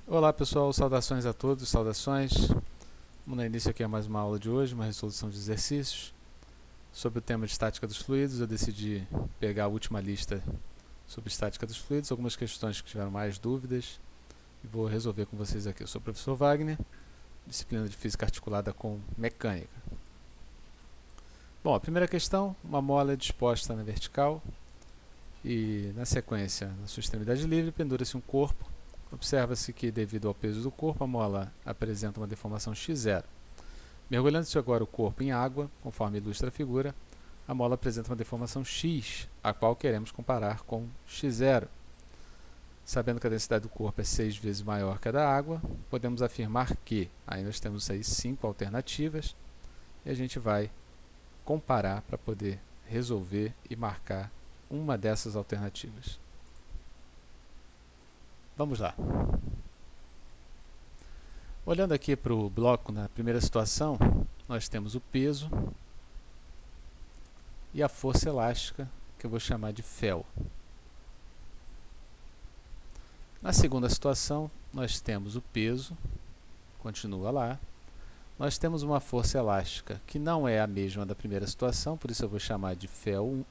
Olá pessoal, saudações a todos, saudações. Vamos dar início aqui a mais uma aula de hoje, uma resolução de exercícios. Sobre o tema de estática dos fluidos, eu decidi pegar a última lista sobre estática dos fluidos, algumas questões que tiveram mais dúvidas, e vou resolver com vocês aqui. Eu sou o professor Wagner, disciplina de Física Articulada com Mecânica. Bom, a primeira questão, uma mola é disposta na vertical e, na sequência, na sua extremidade livre, pendura-se um corpo. Observa-se que, devido ao peso do corpo, a mola apresenta uma deformação x0. Mergulhando-se agora o corpo em água, conforme ilustra a figura, a mola apresenta uma deformação x, a qual queremos comparar com x0. Sabendo que a densidade do corpo é 6 vezes maior que a da água, podemos afirmar que, aí nós temos aí 5 alternativas, e a gente vai comparar para poder resolver e marcar uma dessas alternativas. Vamos lá. Olhando aqui para o bloco, na primeira situação, nós temos o peso e a força elástica, que eu vou chamar de Fel. Na segunda situação, nós temos o peso, continua lá. Nós temos uma força elástica que não é a mesma da primeira situação, por isso eu vou chamar de Fel'.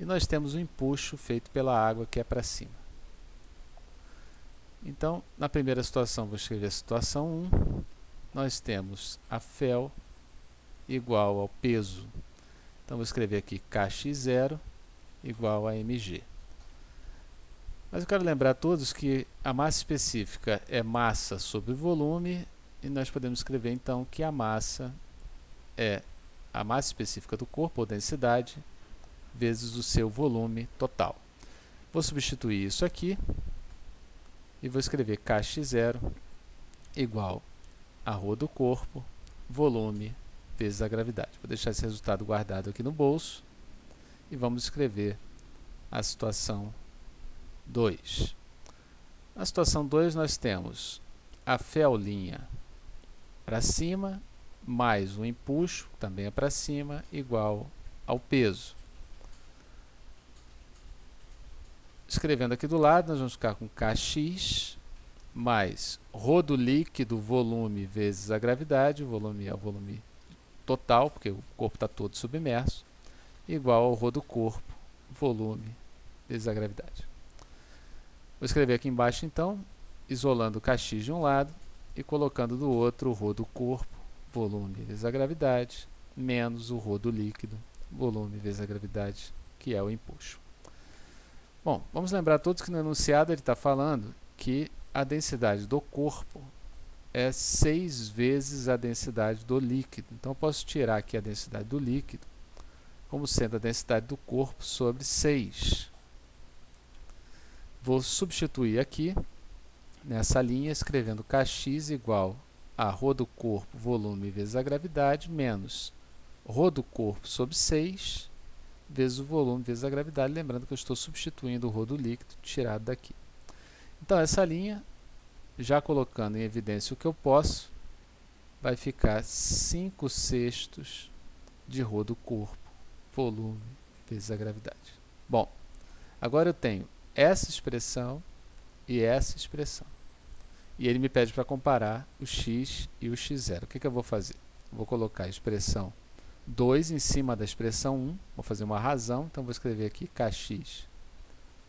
E nós temos o empuxo feito pela água, que é para cima. Então, na primeira situação, vou escrever a situação 1. Nós temos a Fel igual ao peso. Então, vou escrever aqui Kx0 igual a mg. Mas eu quero lembrar a todos que a massa específica é massa sobre volume, e nós podemos escrever, então, que a massa é a massa específica do corpo, ou densidade, vezes o seu volume total. Vou substituir isso aqui e vou escrever Kx0 igual a ρ do corpo, volume, vezes a gravidade. Vou deixar esse resultado guardado aqui no bolso e vamos escrever a situação 2. Na situação 2 nós temos a Fel' para cima, mais o empuxo, também é para cima, igual ao peso. Escrevendo aqui do lado, nós vamos ficar com Kx mais ρ do líquido, volume, vezes a gravidade. O volume é o volume total, porque o corpo está todo submerso, igual ao ρ do corpo, volume, vezes a gravidade. Vou escrever aqui embaixo, então, isolando o Kx de um lado e colocando do outro o ρ do corpo, volume, vezes a gravidade, menos o ρ do líquido, volume, vezes a gravidade, que é o empuxo. Bom, vamos lembrar todos que no enunciado ele está falando que a densidade do corpo é 6 vezes a densidade do líquido. Então, eu posso tirar aqui a densidade do líquido como sendo a densidade do corpo sobre 6. Vou substituir aqui, nessa linha, escrevendo Kx igual a ρ do corpo, volume, vezes a gravidade, menos ρ do corpo sobre 6, vezes o volume, vezes a gravidade, lembrando que eu estou substituindo o ρ do líquido tirado daqui. Então, essa linha, já colocando em evidência o que eu posso, vai ficar 5/6 de ρ do corpo, volume, vezes a gravidade. Bom, agora eu tenho essa expressão e essa expressão. E ele me pede para comparar o x e o x0. O que eu vou fazer? Vou colocar a expressão 2 em cima da expressão 1, vou fazer uma razão, então vou escrever aqui Kx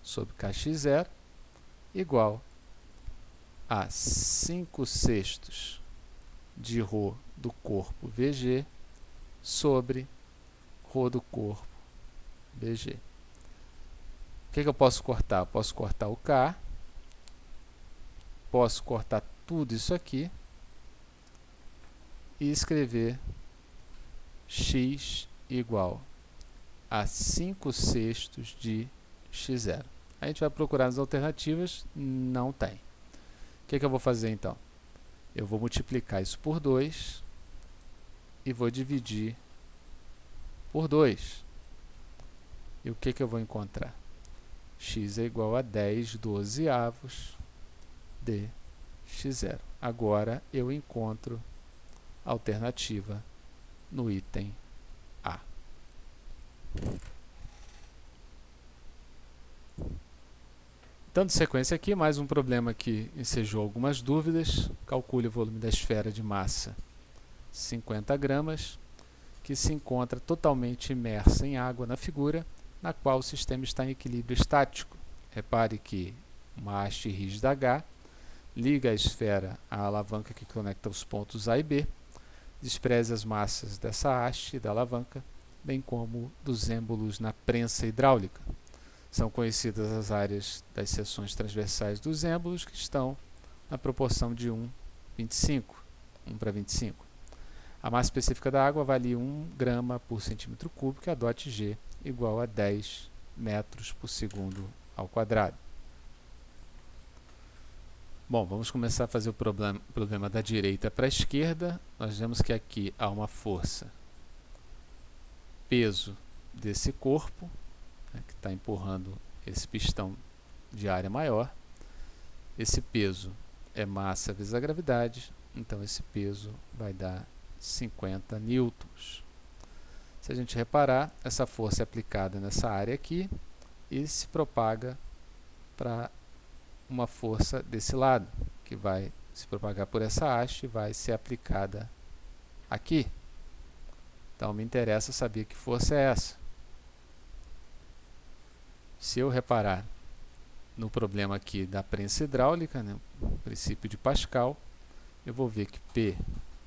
sobre Kx0 igual a 5/6 de ρ do corpo Vg sobre ρ do corpo Bg. O que eu posso cortar? Eu posso cortar o K, posso cortar tudo isso aqui e escrever x igual a 5/6 de x0. A gente vai procurar as alternativas, não tem. O que eu vou fazer então? Eu vou multiplicar isso por 2 e vou dividir por 2. E o que eu vou encontrar? X é igual a 10/12 de x0. Agora eu encontro a alternativa no item A. Dando sequência aqui, mais um problema que ensejou algumas dúvidas. Calcule o volume da esfera de massa 50 gramas, que se encontra totalmente imersa em água na figura, na qual o sistema está em equilíbrio estático. Repare que uma haste rígida H liga a esfera à alavanca que conecta os pontos A e B. Despreze as massas dessa haste e da alavanca, bem como dos êmbolos na prensa hidráulica. São conhecidas as áreas das seções transversais dos êmbolos, que estão na proporção de 1:25, 1:25. A massa específica da água vale 1 grama por centímetro cúbico, e a DOT G igual a 10 metros por segundo ao quadrado. Bom, vamos começar a fazer o problema da direita para a esquerda. Nós vemos que aqui há uma força, peso desse corpo, que está empurrando esse pistão de área maior. Esse peso é massa vezes a gravidade, então esse peso vai dar 50 newtons. Se a gente reparar, essa força é aplicada nessa área aqui e se propaga para uma força desse lado, que vai se propagar por essa haste e vai ser aplicada aqui. Então me interessa saber que força é essa. Se eu reparar no problema aqui da prensa hidráulica, né, o princípio de Pascal, eu vou ver que P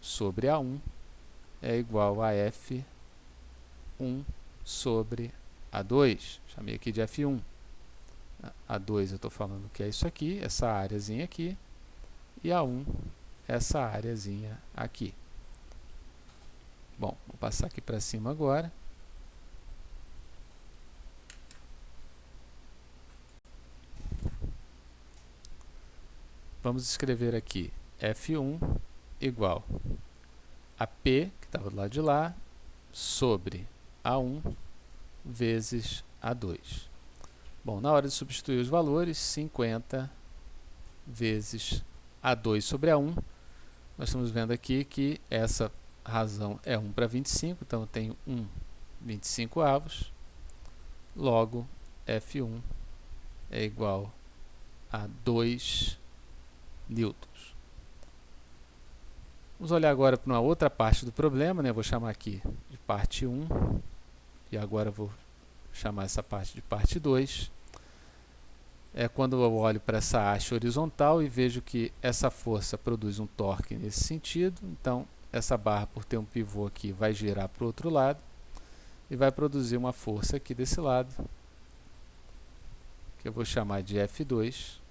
sobre A1 é igual a F1 sobre A2. Chamei aqui de F1. A2 eu estou falando que é isso aqui, essa áreazinha aqui, e A1, essa áreazinha aqui. Bom, vou passar aqui para cima agora. Vamos escrever aqui F1 igual a P, que estava do lado de lá, sobre A1 vezes A2. Bom, na hora de substituir os valores, 50 vezes A2 sobre A1, nós estamos vendo aqui que essa razão é 1:25, então eu tenho 1/25, logo F1 é igual a 2 newtons. Vamos olhar agora para uma outra parte do problema, né? Eu vou chamar aqui de parte 1, e agora eu vou chamar essa parte de parte 2. É quando eu olho para essa haste horizontal e vejo que essa força produz um torque nesse sentido, então essa barra, por ter um pivô aqui, vai girar para o outro lado e vai produzir uma força aqui desse lado, que eu vou chamar de F2,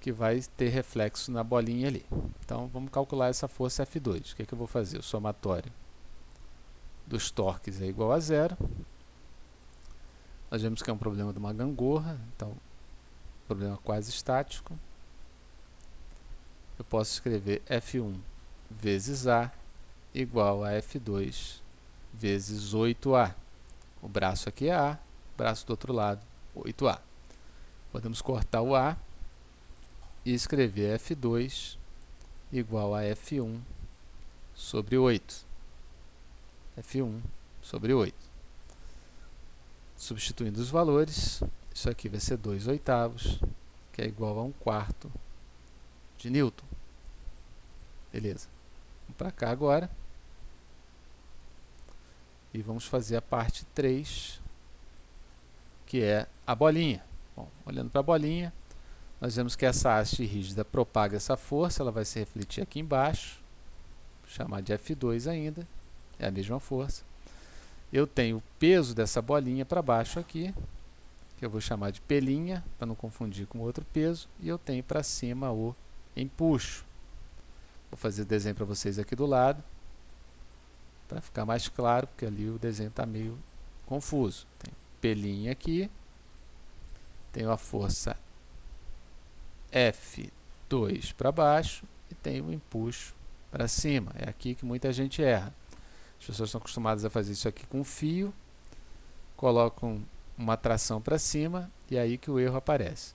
que vai ter reflexo na bolinha ali. Então vamos calcular essa força F2. O que eu vou fazer? O somatório dos torques é igual a 0. Nós vemos que é um problema de uma gangorra, então problema quase estático. Eu posso escrever F1 vezes A igual a F2 vezes 8A. O braço aqui é A, o braço do outro lado 8A. Podemos cortar o A e escrever F2 igual a F1 sobre 8. F1 sobre 8. Substituindo os valores, isso aqui vai ser 2/8, que é igual a 1/4 de Newton. Beleza. Vamos para cá agora. E vamos fazer a parte 3, que é a bolinha. Bom, olhando para a bolinha, nós vemos que essa haste rígida propaga essa força, ela vai se refletir aqui embaixo, vou chamar de F2 ainda, é a mesma força. Eu tenho o peso dessa bolinha para baixo aqui, que eu vou chamar de P', para não confundir com outro peso, e eu tenho para cima o empuxo. Vou fazer o desenho para vocês aqui do lado, para ficar mais claro, porque ali o desenho está meio confuso. Tem P' aqui, tenho a força F2 para baixo e tenho o empuxo para cima. É aqui que muita gente erra. As pessoas estão acostumadas a fazer isso aqui com fio, colocam uma tração para cima e é aí que o erro aparece.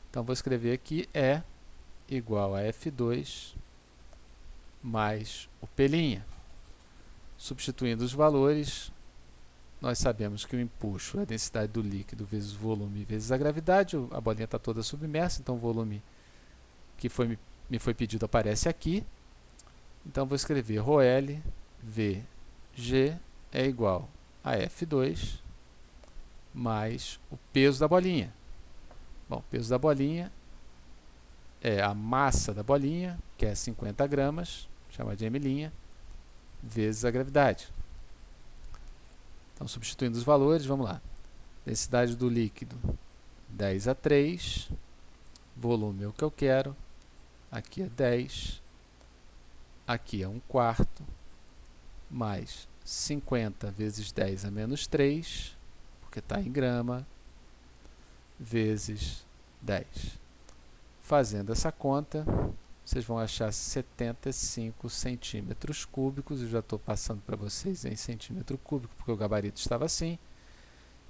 Então vou escrever aqui E igual a F2 mais o P'. Substituindo os valores, nós sabemos que o empuxo é a densidade do líquido vezes o volume vezes a gravidade. A bolinha está toda submersa, então o volume que me foi pedido aparece aqui. Então, vou escrever ρL VG é igual a F2 mais o peso da bolinha. Bom, o peso da bolinha é a massa da bolinha, que é 50 gramas, chama de m', vezes a gravidade. Então, substituindo os valores, vamos lá. Densidade do líquido, 10 a 3. Volume é o que eu quero. Aqui é 10. Aqui é 1/4. Mais 50 vezes 10 a menos 3, porque está em grama, vezes 10. Fazendo essa conta, vocês vão achar 75 centímetros cúbicos. Eu já estou passando para vocês em centímetro cúbico, porque o gabarito estava assim.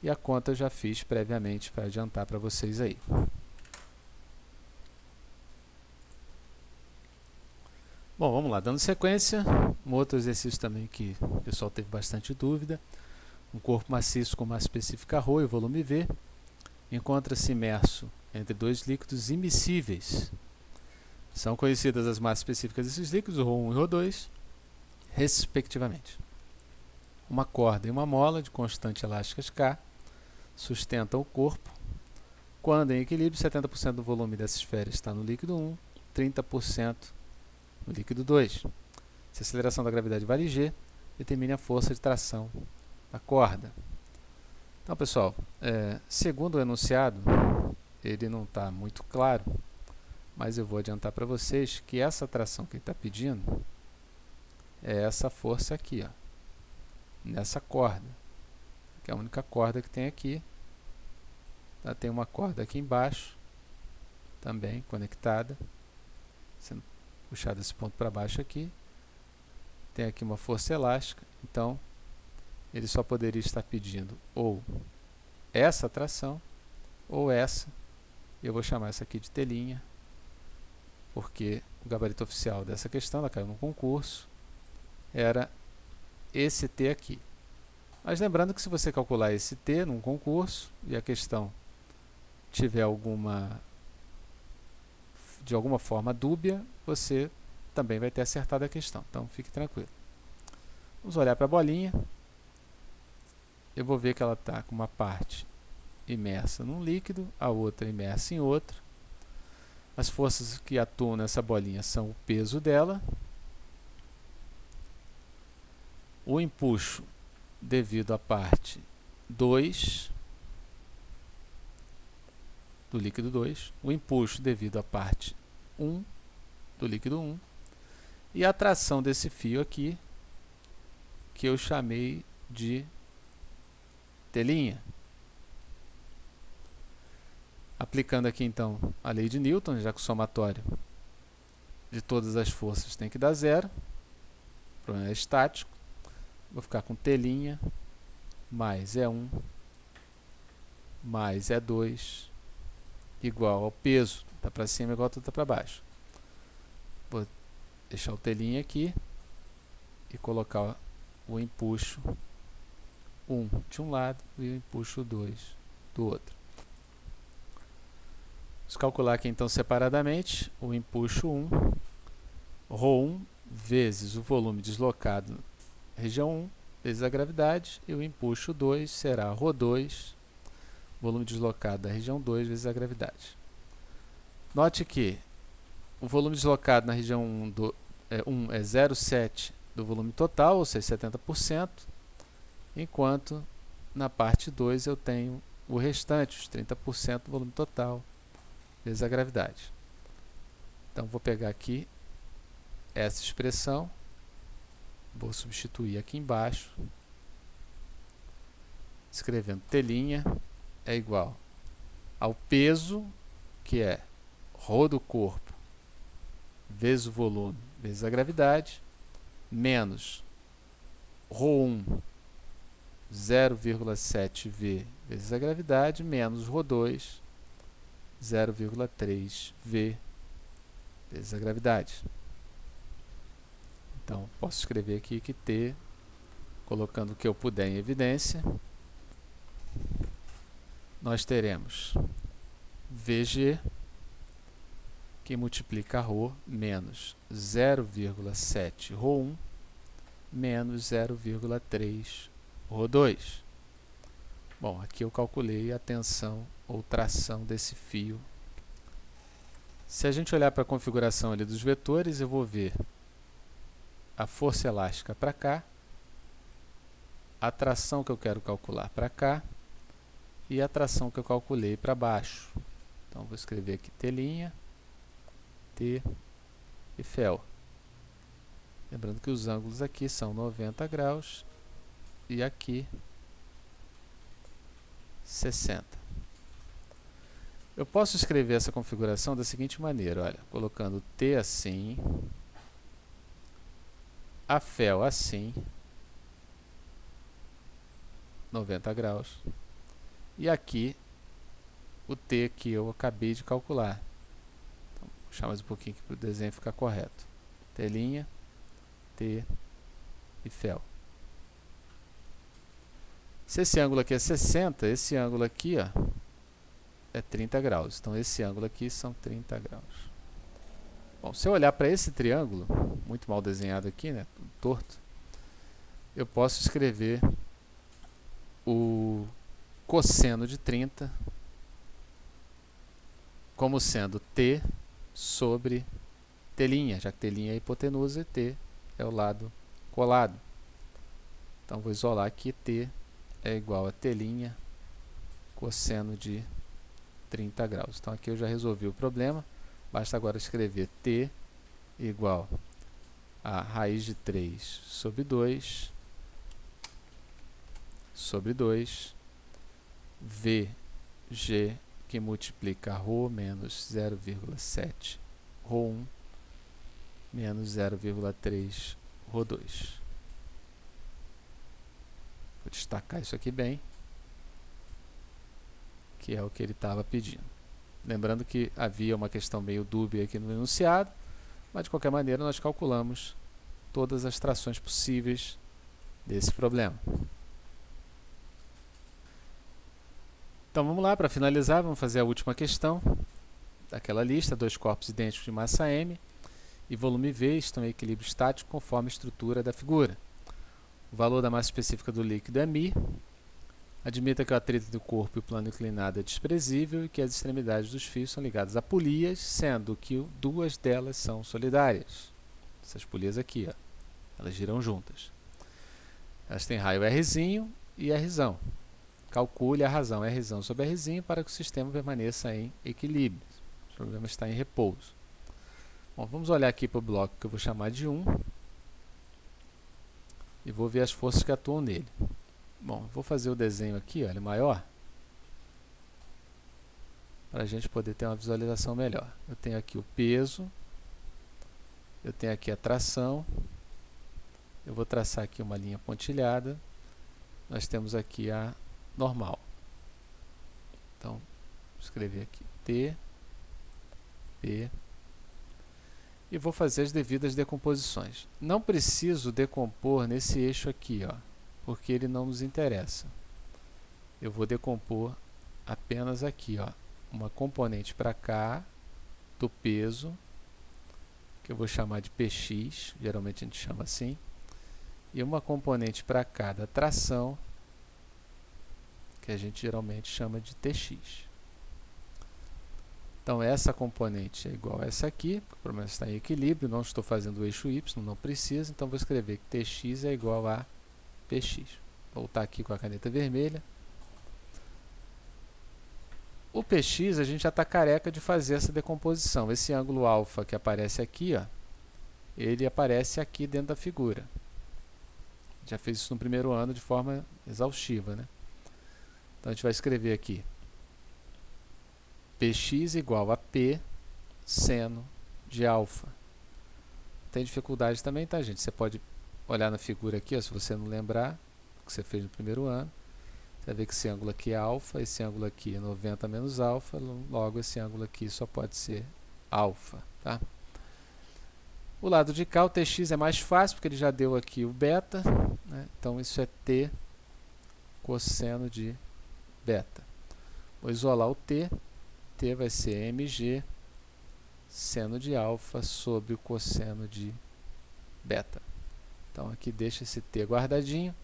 E a conta eu já fiz previamente para adiantar para vocês aí. Bom, vamos lá. Dando sequência, um outro exercício também que o pessoal teve bastante dúvida. Um corpo maciço com massa específica ρ e volume V encontra-se imerso entre dois líquidos immiscíveis. São conhecidas as massas específicas desses líquidos, ρ1 e ρ2, respectivamente. Uma corda e uma mola de constante elásticas K sustentam o corpo. Quando em equilíbrio, 70% do volume dessa esfera está no líquido 1, 30% no líquido 2. Se a aceleração da gravidade vale g, determine a força de tração da corda. Então, pessoal, segundo o enunciado, ele não está muito claro, mas eu vou adiantar para vocês que essa tração que ele está pedindo é essa força aqui, ó, nessa corda, que é a única corda que tem aqui. Tá? Tem uma corda aqui embaixo, também conectada, sendo puxado esse ponto para baixo aqui. Tem aqui uma força elástica, então ele só poderia estar pedindo ou essa tração ou essa. Eu vou chamar essa aqui de telinha, porque o gabarito oficial dessa questão, ela caiu no concurso, era esse T aqui. Mas lembrando que se você calcular esse T num concurso e a questão tiver de alguma forma dúbia, você também vai ter acertado a questão. Então, fique tranquilo. Vamos olhar para a bolinha. Eu vou ver que ela está com uma parte imersa num líquido, a outra imersa em outro. As forças que atuam nessa bolinha são o peso dela, o empuxo devido à parte 2 do líquido 2, o empuxo devido à parte 1 do líquido 1 e a tração desse fio aqui, que eu chamei de telinha. Aplicando aqui então a lei de Newton, já que o somatório de todas as forças tem que dar zero, o problema é estático, vou ficar com telinha mais E1 mais E2 igual ao peso, tá para cima igual a tá para baixo. Vou deixar o telinha aqui e colocar o empuxo 1 de um lado e o empuxo 2 do outro. Vamos calcular aqui então separadamente o empuxo 1, ρ1 vezes o volume deslocado região 1 vezes a gravidade, e o empuxo 2 será ρ2, volume deslocado da região 2 vezes a gravidade. Note que o volume deslocado na região 1 é 0,7 do volume total, ou seja, 70%, enquanto na parte 2 eu tenho o restante, os 30% do volume total, vezes a gravidade. Então, vou pegar aqui essa expressão, vou substituir aqui embaixo, escrevendo telinha é igual ao peso, que é ρ do corpo, vezes o volume, vezes a gravidade, menos ρ1, 0,7V vezes a gravidade, menos ρ2, 0,3V vezes a gravidade. Então, posso escrever aqui que T colocando o que eu puder em evidência, nós teremos VG, que multiplica ρ menos 0,7 ρ1 menos 0,3 ρ2. Bom, aqui eu calculei a tensão ou tração desse fio. Se a gente olhar para a configuração ali dos vetores, eu vou ver a força elástica para cá, a tração que eu quero calcular para cá e a tração que eu calculei para baixo. Então, vou escrever aqui T', T e fel. Lembrando que os ângulos aqui são 90 graus e aqui 60. Eu posso escrever essa configuração da seguinte maneira, olha, colocando T assim, a fel assim, 90 graus, e aqui o T que eu acabei de calcular. Então, vou puxar mais um pouquinho aqui para o desenho ficar correto. T', T e fel. Se esse ângulo aqui é 60, esse ângulo aqui ó, é 30 graus. Então, esse ângulo aqui são 30 graus. Bom, se eu olhar para esse triângulo, muito mal desenhado aqui, né, tudo torto, eu posso escrever o cosseno de 30 como sendo T sobre T', já que T' é a hipotenusa e T é o lado colado. Então, vou isolar aqui T é igual a T' cosseno de 30 graus. Então, aqui eu já resolvi o problema. Basta agora escrever T igual a raiz de 3 sobre 2 sobre 2 VG, que multiplica ρ menos 0,7 ρ1 menos 0,3 ρ2. Vou destacar isso aqui bem, que é o que ele estava pedindo. Lembrando que havia uma questão meio dúbia aqui no enunciado, mas de qualquer maneira nós calculamos todas as trações possíveis desse problema. Então vamos lá, para finalizar, vamos fazer a última questão daquela lista. Dois corpos idênticos de massa m e volume v estão em equilíbrio estático conforme a estrutura da figura. O valor da massa específica do líquido é μ. Admita que o atrito do corpo e o plano inclinado é desprezível e que as extremidades dos fios são ligadas a polias, sendo que duas delas são solidárias. Essas polias aqui, ó, elas giram juntas. Elas têm raio Rzinho e Rzão. Calcule a razão Rzão sobre Rzinho para que o sistema permaneça em equilíbrio. O problema está em repouso. Bom, vamos olhar aqui para o bloco que eu vou chamar de 1 e vou ver as forças que atuam nele. Bom, vou fazer o desenho aqui, olha, maior, para a gente poder ter uma visualização melhor. Eu tenho aqui o peso, eu tenho aqui a tração, eu vou traçar aqui uma linha pontilhada, nós temos aqui a normal. Então, vou escrever aqui T, P, e vou fazer as devidas decomposições. Não preciso decompor nesse eixo aqui, ó, porque ele não nos interessa. Eu vou decompor apenas aqui, ó, uma componente para cá do peso, que eu vou chamar de Px, geralmente a gente chama assim, e uma componente para cá da tração, que a gente geralmente chama de Tx. Então, essa componente é igual a essa aqui, porque o problema está em equilíbrio, não estou fazendo o eixo y, não precisa, então vou escrever que Tx é igual a Px. Vou voltar aqui com a caneta vermelha. O Px, a gente já está careca de fazer essa decomposição. Esse ângulo alfa que aparece aqui, ó, ele aparece aqui dentro da figura. Já fez isso no primeiro ano de forma exaustiva, né? Então, a gente vai escrever aqui Px igual a P seno de alfa. Tem dificuldade também, tá, gente? Você pode olhar na figura aqui, ó, se você não lembrar o que você fez no primeiro ano. Você vai ver que esse ângulo aqui é alfa, esse ângulo aqui é 90 menos alfa, logo esse ângulo aqui só pode ser alfa, tá? O lado de cá, o Tx é mais fácil, porque ele já deu aqui o beta, né? Então isso é t cosseno de beta. Vou isolar o t vai ser mg seno de alfa sobre o cosseno de beta. Então aqui deixa esse t guardadinho.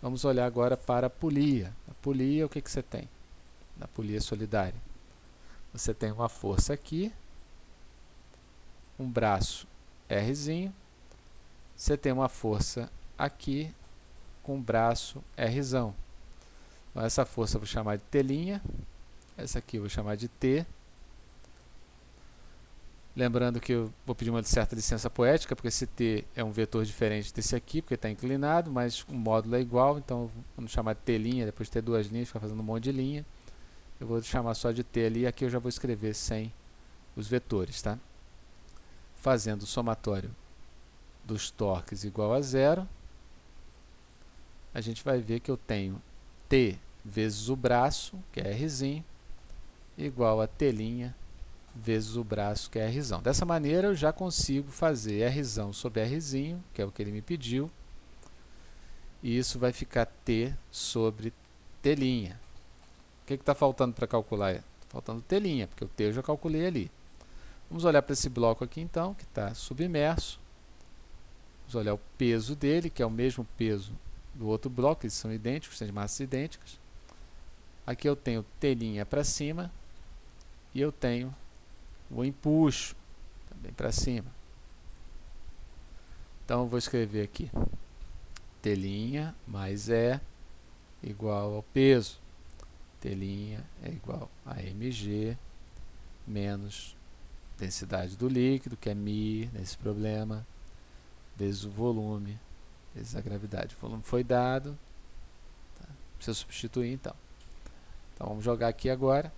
Vamos olhar agora para a polia. A polia, o que você tem? Na polia solidária. Você tem uma força aqui, um braço Rzinho, você tem uma força aqui com um braço Rzão. Então, essa força eu vou chamar de T', essa aqui eu vou chamar de T. Lembrando que eu vou pedir uma certa licença poética, porque esse T é um vetor diferente desse aqui, porque está inclinado, mas o módulo é igual, então vamos chamar de T', depois de ter duas linhas, ficar fazendo um monte de linha. Eu vou chamar só de T ali, e aqui eu já vou escrever sem os vetores, tá? Fazendo o somatório dos torques igual a zero, a gente vai ver que eu tenho T vezes o braço, que é Rzinho, igual a T' vezes o braço, que é Rzão. Dessa maneira, eu já consigo fazer Rzão sobre Rzinho, que é o que ele me pediu, e isso vai ficar T sobre T'. O que está faltando para calcular? Está faltando T', porque o T eu já calculei ali. Vamos olhar para esse bloco aqui, então, que está submerso. Vamos olhar o peso dele, que é o mesmo peso do outro bloco, eles são idênticos, têm massas idênticas. Aqui eu tenho T' para cima e eu tenho o empuxo também para cima. Então, eu vou escrever aqui T' mais E igual ao peso. T' é igual a mg menos densidade do líquido, que é μ nesse problema, vezes o volume, vezes a gravidade. O volume foi dado, tá? Precisa substituir então. Então vamos jogar aqui agora.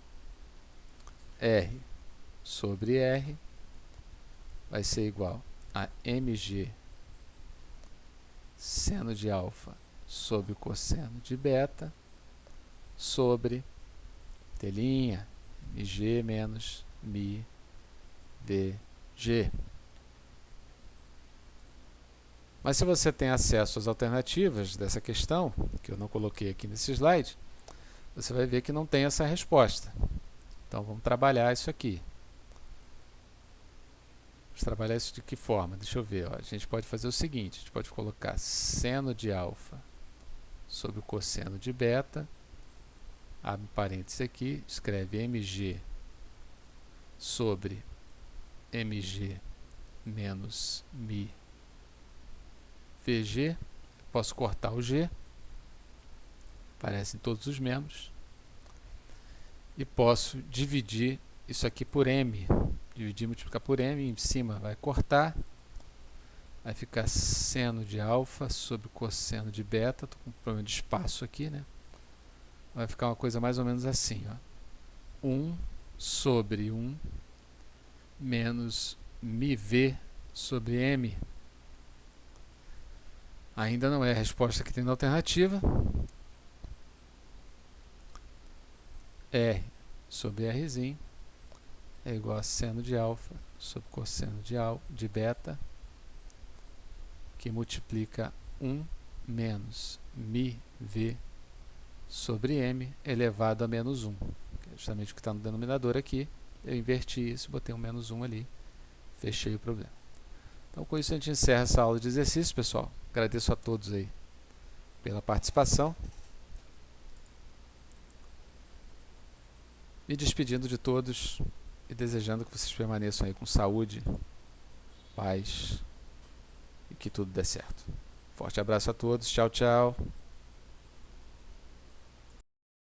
R sobre R vai ser igual a mg seno de alfa sobre o cosseno de beta sobre T', mg menos μ vg. Mas se você tem acesso às alternativas dessa questão, que eu não coloquei aqui nesse slide, você vai ver que não tem essa resposta. Então vamos trabalhar isso aqui. Vamos trabalhar isso de que forma? Deixa eu ver. Ó. A gente pode fazer o seguinte, a gente pode colocar seno de alfa sobre o cosseno de beta, abre parênteses aqui, escreve mg sobre mg menos μ vg, posso cortar o g, aparecem todos os membros, e posso dividir isso aqui por m, dividir e multiplicar por m, em cima vai cortar, vai ficar seno de alfa sobre cosseno de beta, estou com um problema de espaço aqui, né? Vai ficar uma coisa mais ou menos assim, ó. 1 sobre 1 menos μv sobre m. Ainda não é a resposta que tem na alternativa. R sobre Rzinho é igual a seno de alfa sobre cosseno de beta, que multiplica 1 menos μv sobre m elevado a menos 1. Que é justamente o que está no denominador aqui. Eu inverti isso, botei um menos 1 ali, fechei o problema. Então, com isso a gente encerra essa aula de exercício, pessoal. Agradeço a todos aí pela participação. Me despedindo de todos e desejando que vocês permaneçam aí com saúde, paz e que tudo dê certo. Forte abraço a todos. Tchau, tchau.